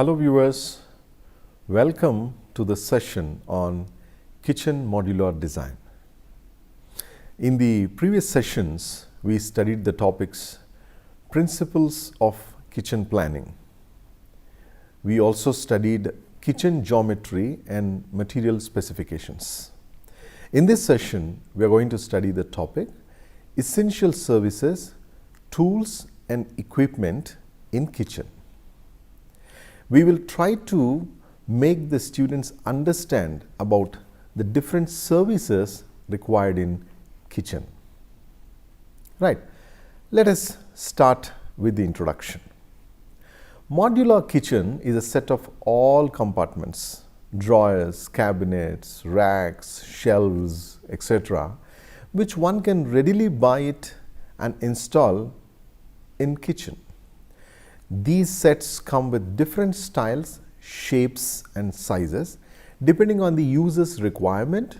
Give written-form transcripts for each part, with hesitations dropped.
Hello viewers, welcome to the session on kitchen modular design. In the previous sessions, we studied the topics principles of kitchen planning. We also studied kitchen geometry and material specifications. In this session, we are going to study the topic essential services, tools and equipment in kitchen. We will try to make the students understand about the different services required in kitchen. Right. Let us start with the introduction. Modular kitchen is a set of all compartments, drawers, cabinets, racks, shelves, etc., which one can readily buy it and install in kitchen. These sets come with different styles, shapes and sizes depending on the user's requirement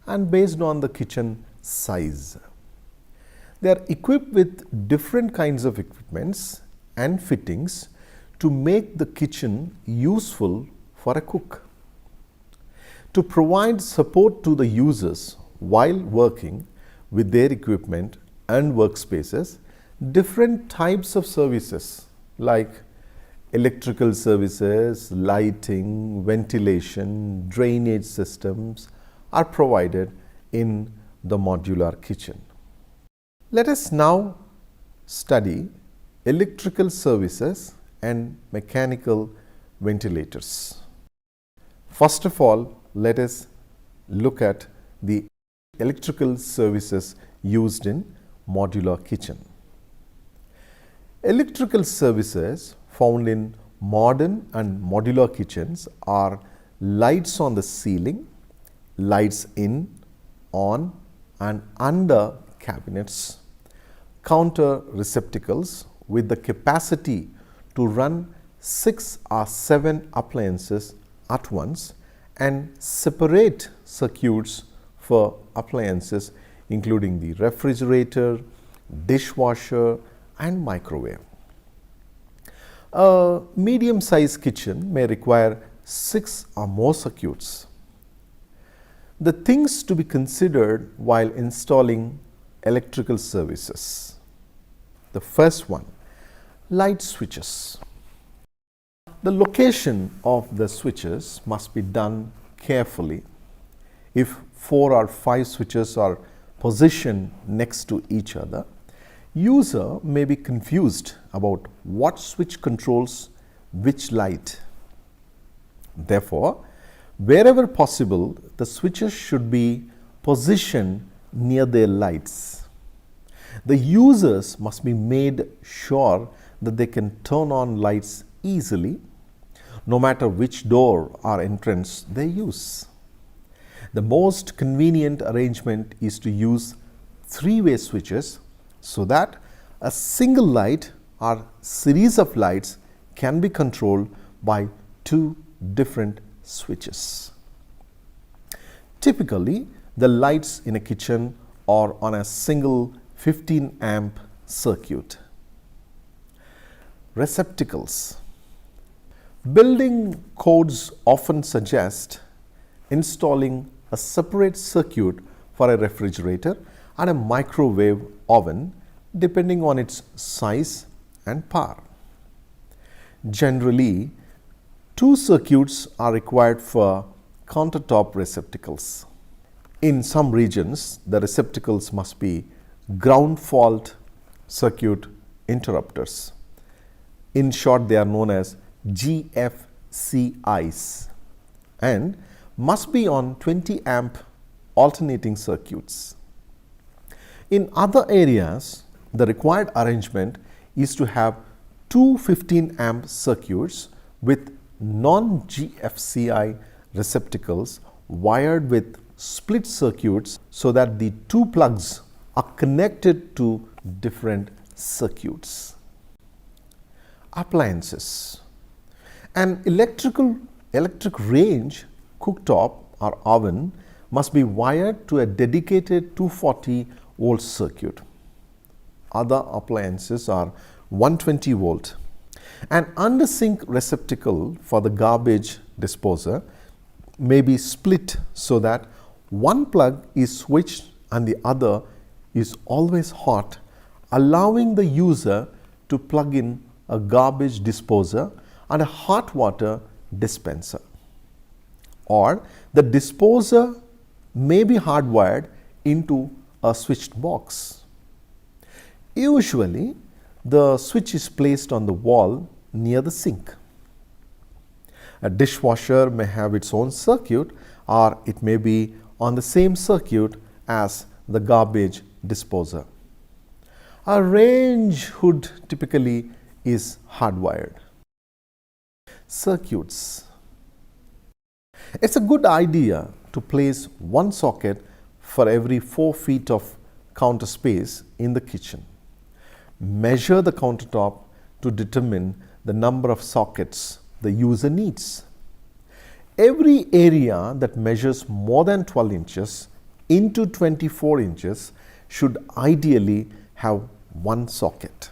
and based on the kitchen size. They are equipped with different kinds of equipments and fittings to make the kitchen useful for a cook. To provide support to the users while working with their equipment and workspaces, different types of services like electrical services, lighting, ventilation, drainage systems are provided in the modular kitchen. Let us now study electrical services and mechanical ventilators. First of all, let us look at the electrical services used in modular kitchen. Electrical services found in modern and modular kitchens are lights on the ceiling, lights in, on and under cabinets, counter receptacles with the capacity to run 6 or 7 appliances at once and separate circuits for appliances including the refrigerator, dishwasher and microwave. A medium-sized kitchen may require 6 or more circuits. The things to be considered while installing electrical services. The first one, light switches. The location of the switches must be done carefully. If 4 or 5 switches are positioned next to each other, user may be confused about what switch controls which light. Therefore, wherever possible, the switches should be positioned near their lights. The users must be made sure that they can turn on lights easily, no matter which door or entrance they use. The most convenient arrangement is to use 3-way switches so that a single light or series of lights can be controlled by 2 different switches. Typically, the lights in a kitchen are on a single 15 amp circuit. Receptacles. Building codes often suggest installing a separate circuit for a refrigerator and a microwave oven depending on its size and power. Generally, 2 circuits are required for countertop receptacles. In some regions, the receptacles must be ground fault circuit interrupters. In short, they are known as GFCIs and must be on 20 amp alternating circuits. In other areas, the required arrangement is to have 2 15 amp circuits with non-GFCI receptacles wired with split circuits so that the 2 plugs are connected to different circuits. Appliances. An electric range, cooktop or oven must be wired to a dedicated 240 volt circuit. Other appliances are 120 volt. An under-sink receptacle for the garbage disposer may be split so that one plug is switched and the other is always hot, allowing the user to plug in a garbage disposer and a hot water dispenser. Or the disposer may be hardwired into a switched box. Usually, the switch is placed on the wall near the sink. A dishwasher may have its own circuit, or it may be on the same circuit as the garbage disposer. A range hood typically is hardwired. Circuits. It's a good idea to place one socket for every 4 feet of counter space in the kitchen. Measure the countertop to determine the number of sockets the user needs. Every area that measures more than 12 inches into 24 inches should ideally have one socket.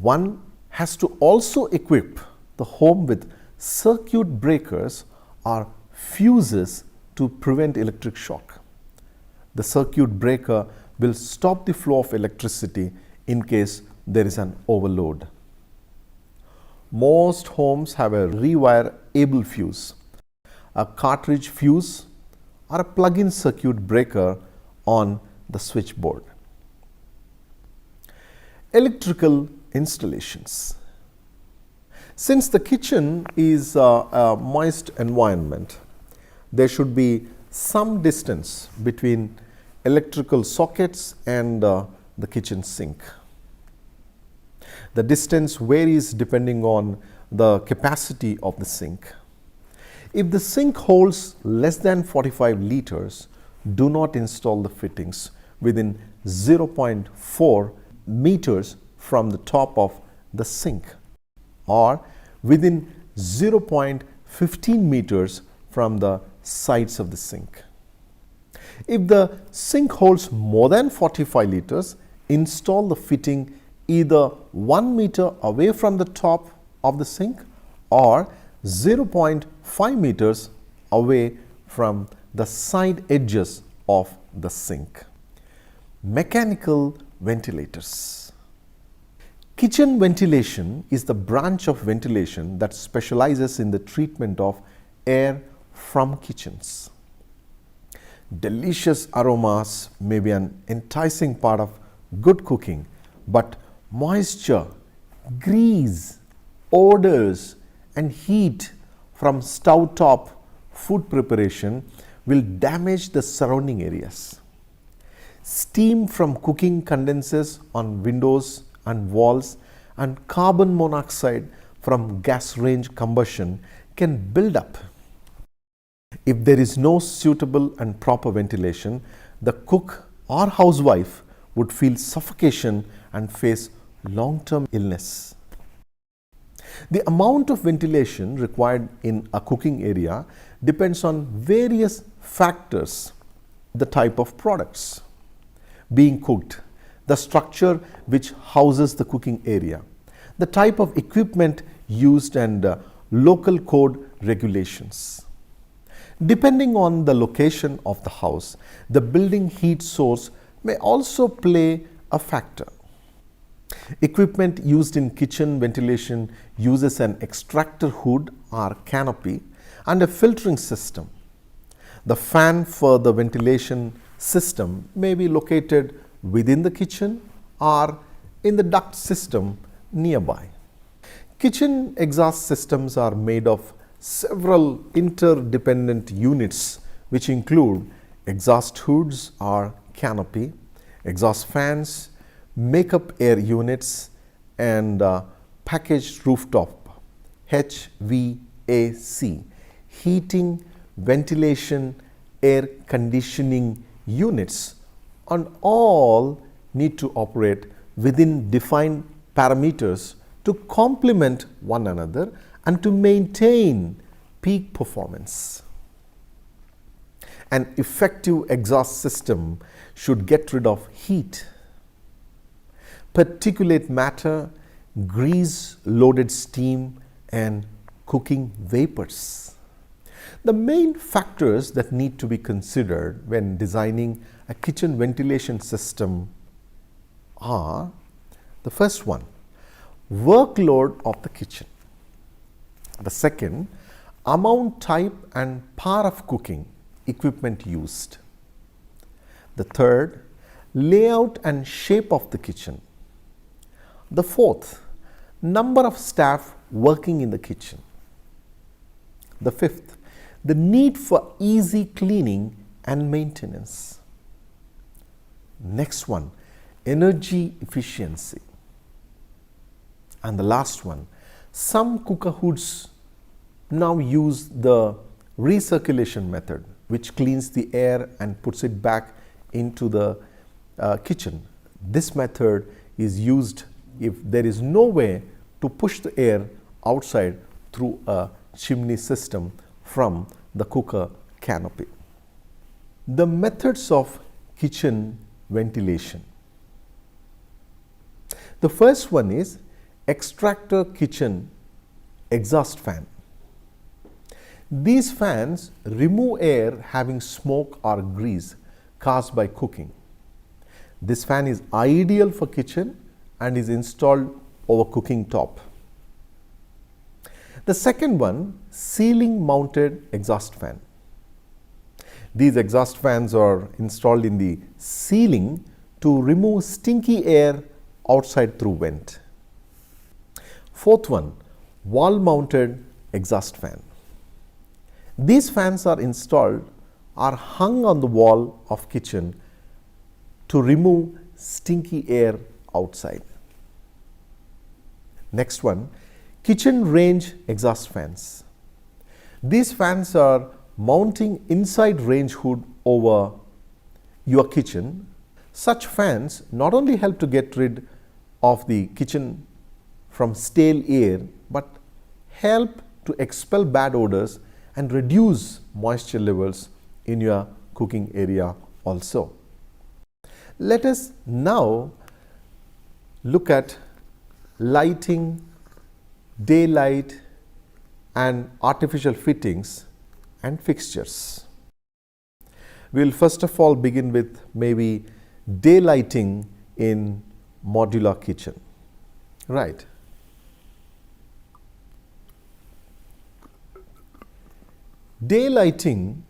One has to also equip the home with circuit breakers or fuses to prevent electric shock. The circuit breaker will stop the flow of electricity in case there is an overload. Most homes have a rewire-able fuse, a cartridge fuse, or a plug-in circuit breaker on the switchboard. Electrical installations. Since the kitchen is a moist environment, there should be some distance between electrical sockets and the kitchen sink. The distance varies depending on the capacity of the sink. If the sink holds less than 45 liters, do not install the fittings within 0.4 meters from the top of the sink or within 0.15 meters from the sides of the sink. If the sink holds more than 45 liters, install the fitting either 1 meter away from the top of the sink or 0.5 meters away from the side edges of the sink. Mechanical ventilators. Kitchen ventilation is the branch of ventilation that specializes in the treatment of air from kitchens. Delicious aromas may be an enticing part of good cooking, but moisture, grease, odors, and heat from stove-top food preparation will damage the surrounding areas. Steam from cooking condenses on windows and walls, and carbon monoxide from gas range combustion can build up. If there is no suitable and proper ventilation, the cook or housewife would feel suffocation and face long-term illness. The amount of ventilation required in a cooking area depends on various factors: the type of products being cooked, the structure which houses the cooking area, the type of equipment used, and local code regulations. Depending on the location of the house, the building heat source may also play a factor. Equipment used in kitchen ventilation uses an extractor hood or canopy and a filtering system. The fan for the ventilation system may be located within the kitchen or in the duct system nearby. Kitchen exhaust systems are made of several interdependent units, which include exhaust hoods or canopy, exhaust fans, makeup air units, and packaged rooftop HVAC, heating, ventilation, air conditioning units, and all need to operate within defined parameters to complement one another and to maintain peak performance. An effective exhaust system should get rid of heat, particulate matter, grease-loaded steam, and cooking vapors. The main factors that need to be considered when designing a kitchen ventilation system are: the first one, workload of the kitchen; the second, amount, type and power of cooking equipment used; the third, layout and shape of the kitchen; the fourth, number of staff working in the kitchen; the fifth, the need for easy cleaning and maintenance. Next one, energy efficiency. And the last one, some cooker hoods now use the recirculation method, which cleans the air and puts it back into the kitchen. This method is used if there is no way to push the air outside through a chimney system from the cooker canopy. The methods of kitchen ventilation. The first one is extractor kitchen exhaust fan. These fans remove air having smoke or grease caused by cooking. This fan is ideal for kitchen and is installed over cooking top. The second one, ceiling mounted exhaust fan. These exhaust fans are installed in the ceiling to remove stinky air outside through vent. Fourth one, wall mounted exhaust fan. These fans are installed or hung on the wall of kitchen to remove stinky air outside. Next one, kitchen range exhaust fans. These fans are mounting inside range hood over your kitchen. Such fans not only help to get rid of the kitchen from stale air, but help to expel bad odors and reduce moisture levels in your cooking area also. Let us now look at lighting, daylight and artificial fittings and fixtures. We will first of all begin with maybe daylighting in modular kitchen. Right. Daylighting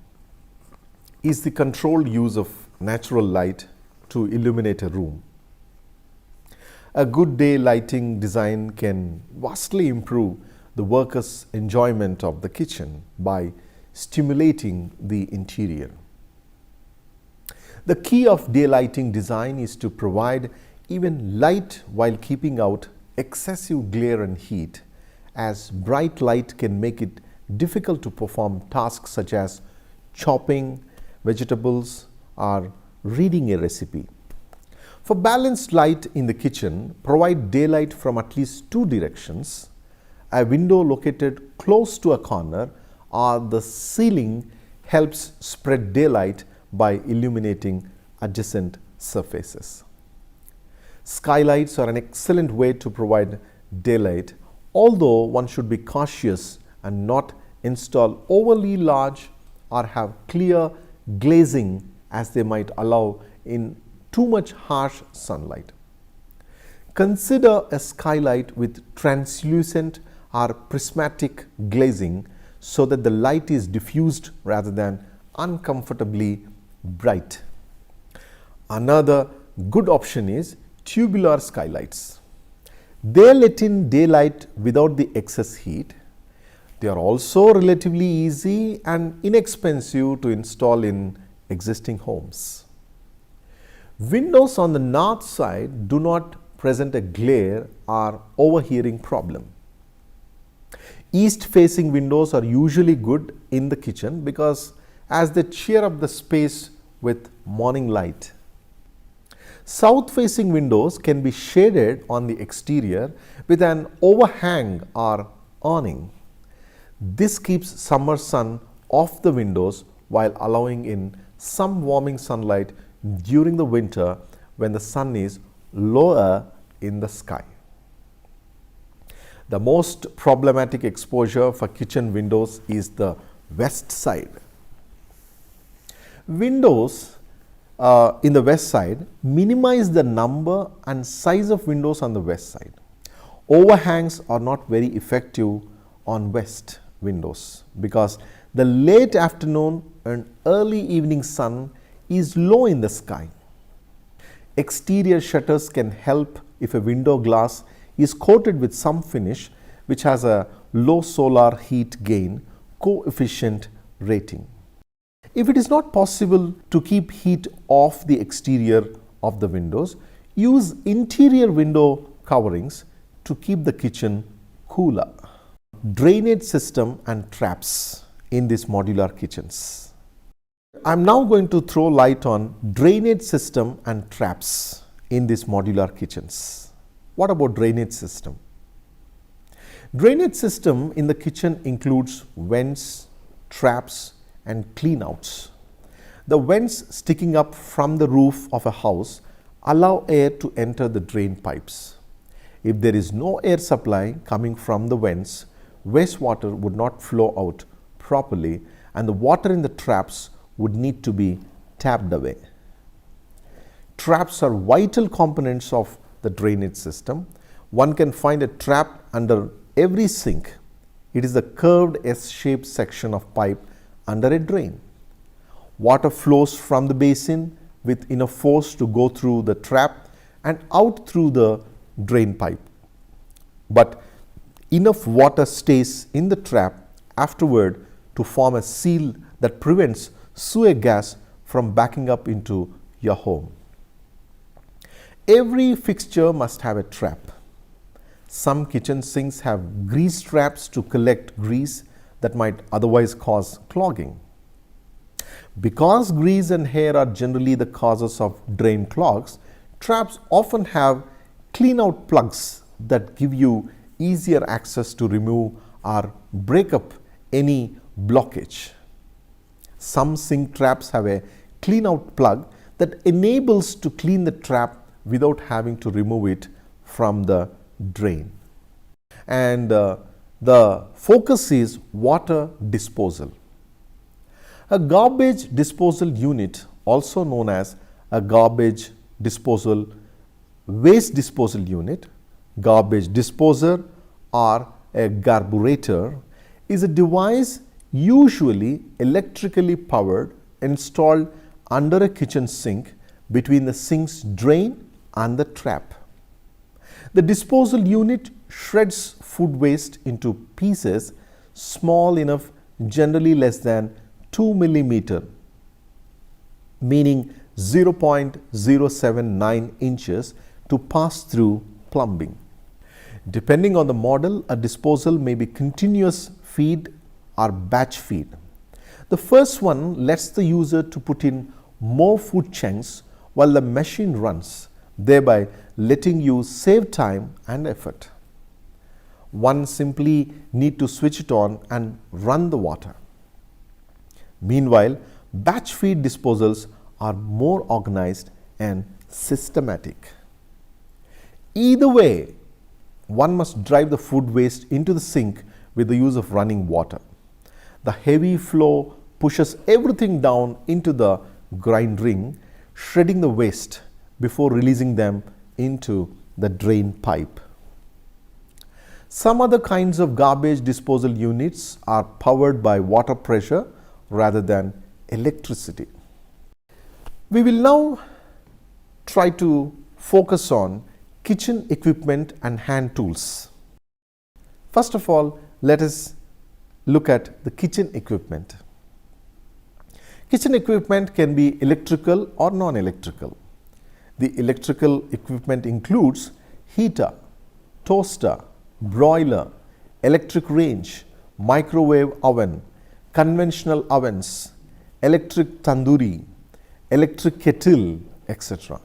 is the controlled use of natural light to illuminate a room. A good day lighting design can vastly improve the worker's enjoyment of the kitchen by stimulating the interior. The key of daylighting design is to provide even light while keeping out excessive glare and heat, as bright light can make it difficult to perform tasks such as chopping vegetables or reading a recipe. For balanced light in the kitchen, provide daylight from at least two directions. A window located close to a corner or the ceiling helps spread daylight by illuminating adjacent surfaces. Skylights are an excellent way to provide daylight, although one should be cautious and not install overly large or have clear glazing, as they might allow in too much harsh sunlight. Consider a skylight with translucent or prismatic glazing so that the light is diffused rather than uncomfortably bright. Another good option is tubular skylights. They let in daylight without the excess heat. They are also relatively easy and inexpensive to install in existing homes. Windows on the north side do not present a glare or overheating problem. East facing windows are usually good in the kitchen because as they cheer up the space with morning light. South facing windows can be shaded on the exterior with an overhang or awning. This keeps summer sun off the windows while allowing in some warming sunlight during the winter when the sun is lower in the sky. The most problematic exposure for kitchen windows is the west side. Windows in the west side minimize the number and size of windows on the west side. Overhangs are not very effective on west windows because the late afternoon and early evening sun is low in the sky. Exterior shutters can help if a window glass is coated with some finish which has a low solar heat gain coefficient rating. If it is not possible to keep heat off the exterior of the windows, use interior window coverings to keep the kitchen cooler. Drainage system and traps in these modular kitchens. I am now going to throw light on drainage system and traps in these modular kitchens. What about drainage system? Drainage system in the kitchen includes vents, traps and cleanouts. The vents sticking up from the roof of a house allow air to enter the drain pipes. If there is no air supply coming from the vents, wastewater would not flow out properly and the water in the traps would need to be tapped away. Traps are vital components of the drainage system. One can find a trap under every sink. It is the curved S-shaped section of pipe under a drain. Water flows from the basin with enough force to go through the trap and out through the drain pipe. But enough water stays in the trap afterward to form a seal that prevents sewer gas from backing up into your home. Every fixture must have a trap. Some kitchen sinks have grease traps to collect grease that might otherwise cause clogging. Because grease and hair are generally the causes of drain clogs, traps often have clean-out plugs that give you easier access to remove or break up any blockage. Some sink traps have a clean-out plug that enables to clean the trap without having to remove it from the drain. And the focus is water disposal. A garbage disposal unit, also known as a garbage disposal waste disposal unit, garbage disposer or a garburator, is a device usually electrically powered installed under a kitchen sink between the sink's drain and the trap. The disposal unit shreds food waste into pieces small enough, generally less than 2 millimeter, meaning 0.079 inches, to pass through plumbing. Depending on the model, a disposal may be continuous feed or batch feed. The first one lets the user to put in more food chunks while the machine runs, thereby letting you save time and effort. One simply need to switch it on and run the water. Meanwhile, batch feed disposals are more organized and systematic. Either way, one must drive the food waste into the sink with the use of running water. The heavy flow pushes everything down into the grind ring, shredding the waste before releasing them into the drain pipe. Some other kinds of garbage disposal units are powered by water pressure rather than electricity. We will now try to focus on kitchen equipment and hand tools. First of all, let us look at the kitchen equipment. Kitchen equipment can be electrical or non-electrical. The electrical equipment includes heater, toaster, broiler, electric range, microwave oven, conventional ovens, electric tandoori, electric kettle, etc.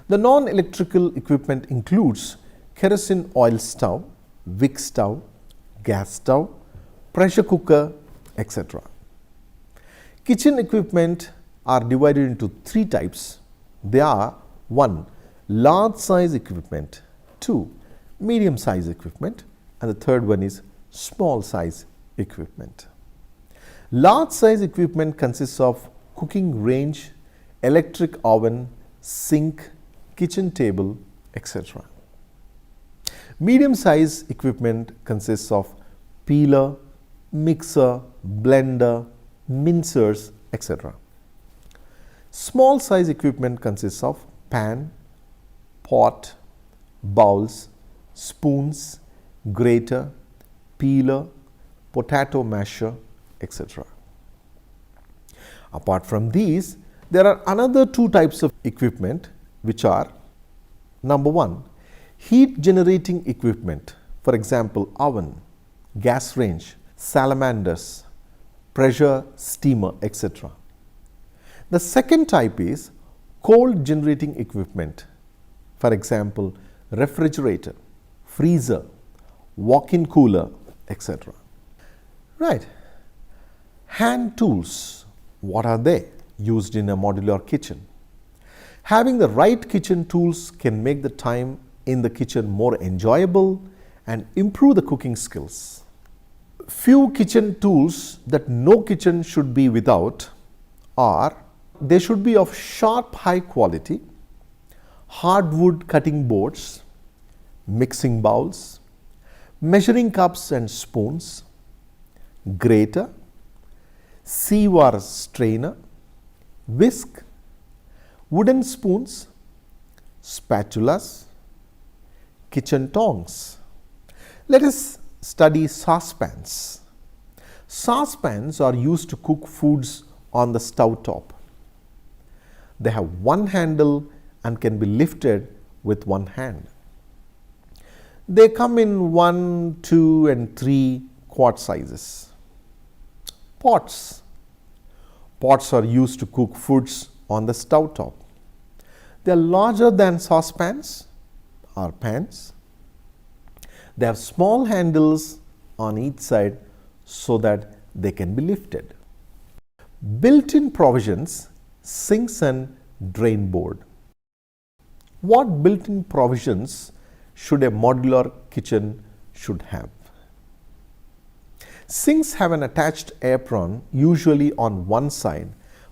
The non-electrical equipment includes kerosene oil stove, wick stove, gas stove, pressure cooker, etc. Kitchen equipment are divided into three types. They are: 1. Large size equipment, 2. medium size equipment, and the third one is small size equipment. Large size equipment consists of cooking range, electric oven, sink, kitchen table, etc. Medium size equipment consists of peeler, mixer, blender, mincers, etc. Small size equipment consists of pan, pot, bowls, spoons, grater, peeler, potato masher, etc. Apart from these, there are another two types of equipment, which are: number one, heat generating equipment, for example, oven, gas range, salamanders, pressure steamer, etc. The second type is cold generating equipment, for example, refrigerator, freezer, walk-in cooler, etc. Right. Hand tools, what are they? Used in a modular kitchen. Having the right kitchen tools can make the time in the kitchen more enjoyable and improve the cooking skills. Few kitchen tools that no kitchen should be without are: they should be of sharp high quality, hardwood cutting boards, mixing bowls, measuring cups and spoons, grater, seawar strainer, whisk, wooden spoons, spatulas, kitchen tongs. Let us study saucepans. Saucepans are used to cook foods on the stove top. They have one handle and can be lifted with one hand. They come in 1, 2, and 3 quart sizes. Pots. Pots are used to cook foods on the stove top. They are larger than saucepans or pans. They have small handles on each side so that they can be lifted. Built-in provisions: sinks and drain board. What built-in provisions should a modular kitchen should have? Sinks have an attached apron, usually on one side,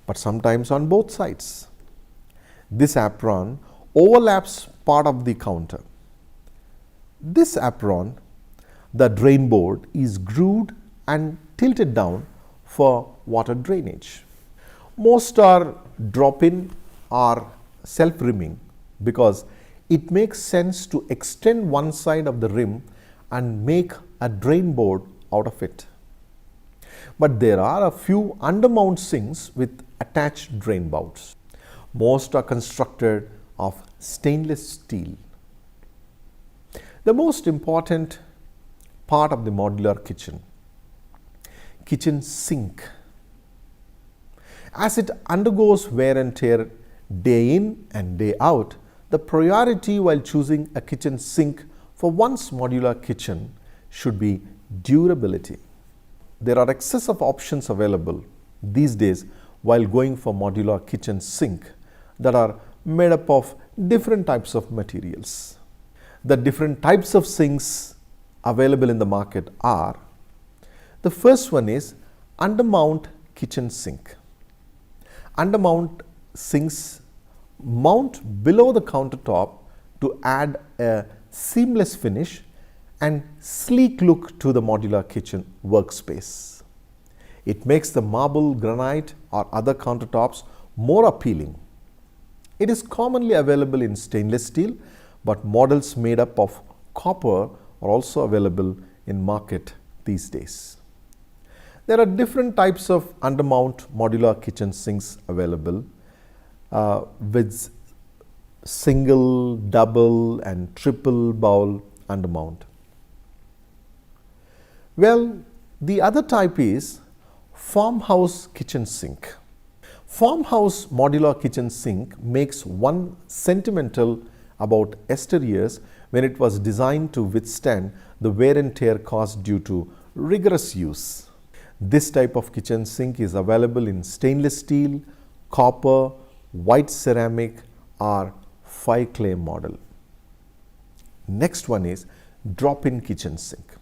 but sometimes on both sides. This apron overlaps part of the counter. This apron, the drain board, is grooved and tilted down for water drainage. Most are drop-in or self-rimming because it makes sense to extend one side of the rim and make a drain board out of it. But there are a few undermount sinks with attached drain bouts. Most are constructed of stainless steel. The most important part of the modular kitchen: kitchen sink. As it undergoes wear and tear day in and day out, the priority while choosing a kitchen sink for one's modular kitchen should be durability. There are excess of options available these days while going for modular kitchen sink that are made up of different types of materials. The different types of sinks available in the market are: the first one is undermount kitchen sink. Undermount sinks mount below the countertop to add a seamless finish and sleek look to the modular kitchen workspace. It makes the marble, granite, or other countertops more appealing. It is commonly available in stainless steel, but models made up of copper are also available in market these days. There are different types of undermount modular kitchen sinks available with single, double, and triple bowl undermount. Well, the other type is farmhouse kitchen sink. Farmhouse modular kitchen sink makes one sentimental about yesteryears when it was designed to withstand the wear and tear caused due to rigorous use. This type of kitchen sink is available in stainless steel, copper, white ceramic, or 5 clay model. Next one is drop-in kitchen sink.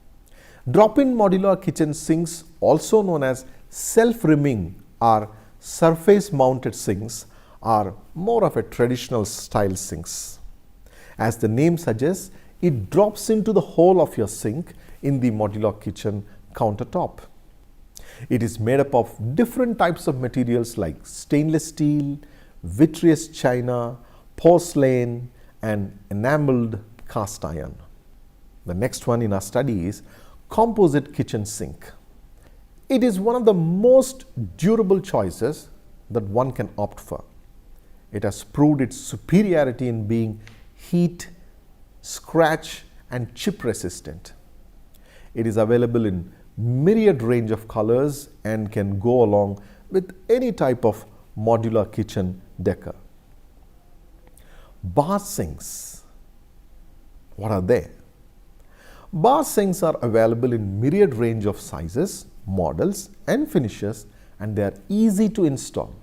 Drop-in modular kitchen sinks, also known as self-rimming or surface-mounted sinks, are more of a traditional style sinks. As the name suggests, it drops into the hole of your sink in the modular kitchen countertop. It is made up of different types of materials like stainless steel, vitreous china, porcelain, and enameled cast iron. The next one in our study is composite kitchen sink. It is one of the most durable choices that one can opt for. It has proved its superiority in being heat, scratch, and chip resistant. It is available in myriad range of colors and can go along with any type of modular kitchen decor. Bar sinks. What are they? Bar sinks are available in myriad range of sizes, models, and finishes, and they are easy to install.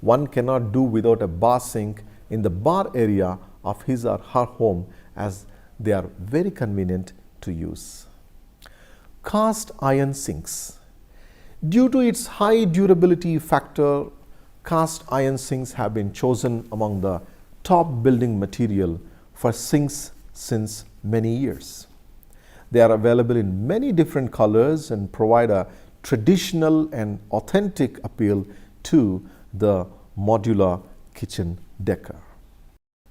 One cannot do without a bar sink in the bar area of his or her home, as they are very convenient to use. Cast iron sinks. Due to its high durability factor, cast iron sinks have been chosen among the top building material for sinks since many years. They are available in many different colors and provide a traditional and authentic appeal to the modular kitchen decor.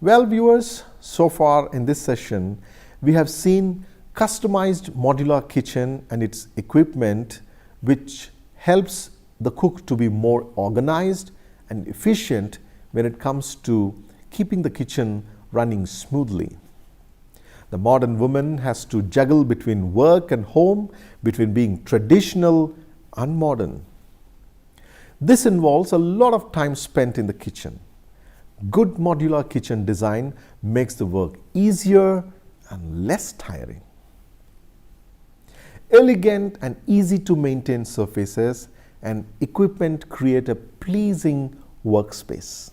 Well, viewers, so far in this session, we have seen customized modular kitchen and its equipment, which helps the cook to be more organized and efficient when it comes to keeping the kitchen running smoothly. The modern woman has to juggle between work and home, between being traditional and modern. This involves a lot of time spent in the kitchen. Good modular kitchen design makes the work easier and less tiring. Elegant and easy to maintain surfaces and equipment create a pleasing workspace.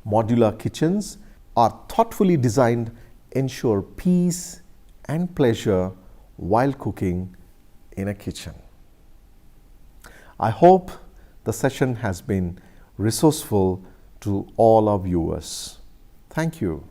Modular kitchens are thoughtfully designed to ensure peace and pleasure while cooking in a kitchen. I hope the session has been resourceful to all our viewers. Thank you.